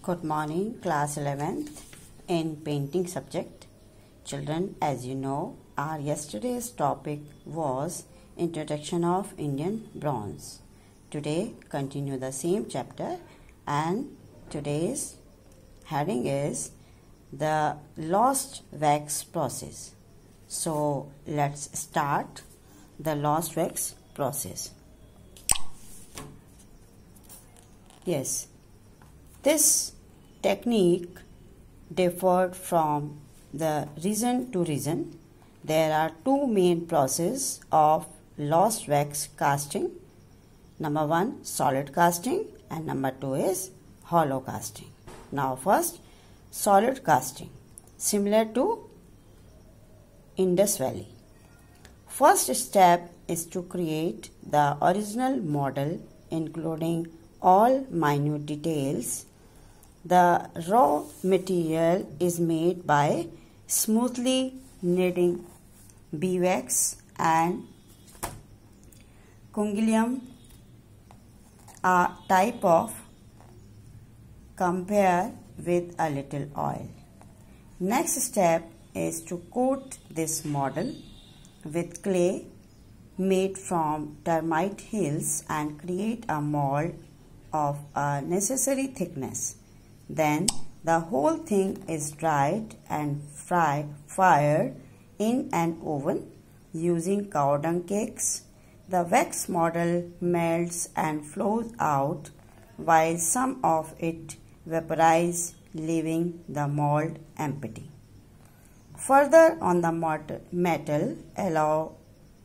Good morning, class 11th in painting subject. Children, as you know, our yesterday's topic was introduction of Indian bronze. Today continue the same chapter and today's heading is the lost wax process. So let's start the lost wax process. Yes, this technique differed from the region to region. There are two main processes of lost wax casting. Number one, solid casting, and number two is hollow casting. Now first, solid casting, similar to Indus Valley. First step is to create the original model including all minute details. The raw material is made by smoothly kneading beeswax and condylium, a type of camphor with a little oil. Next step is to coat this model with clay made from termite hills and create a mold of a necessary thickness. Then the whole thing is dried and fired in an oven using cow dung cakes. The wax model melts and flows out while some of it vaporizes, leaving the mold empty. Further on, the metal alloy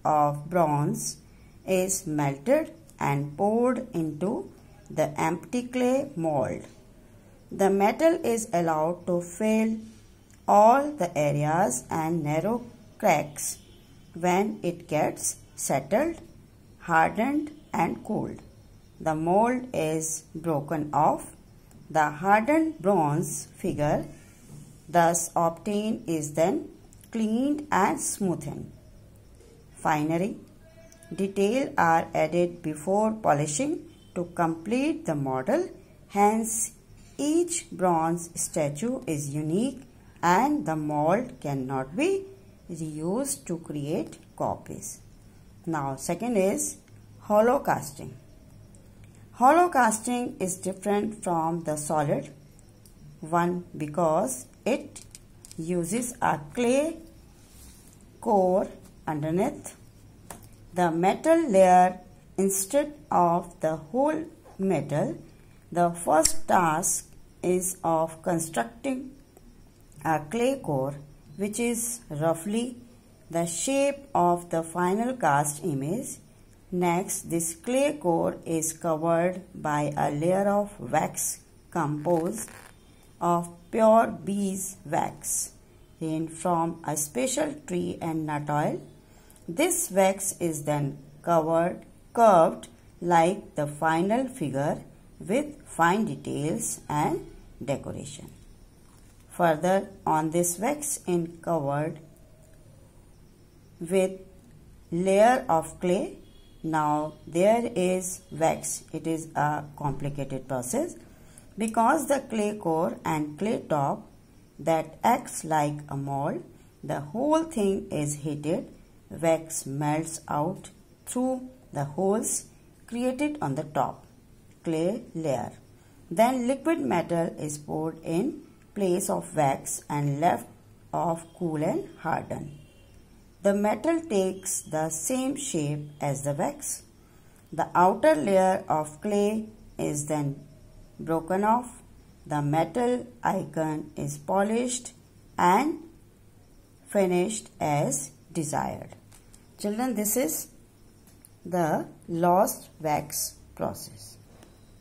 of bronze is melted and poured into the empty clay mold. The metal is allowed to fill all the areas and narrow cracks. When it gets settled, hardened and cooled, the mold is broken off. The hardened bronze figure thus obtained is then cleaned and smoothened. Finally, details are added before polishing to complete the model. Hence, each bronze statue is unique and the mold cannot be reused to create copies. Now, second is hollow casting. Hollow casting is different from the solid one because it uses a clay core underneath the metal layer instead of the whole metal. The first task is of constructing a clay core which is roughly the shape of the final cast image. Next, this clay core is covered by a layer of wax composed of pure beeswax gained from a special tree and nut oil. This wax is then curved like the final figure with fine details and decoration. Further on, this wax is covered with layer of clay. Now there is wax. It is a complicated process because the clay core and clay top that acts like a mold. The whole thing is heated. Wax melts out through the holes created on the top clay layer. Then liquid metal is poured in place of wax and left off cool and harden. The metal takes the same shape as the wax. The outer layer of clay is then broken off. The metal icon is polished and finished as desired. Children, this is the lost wax process.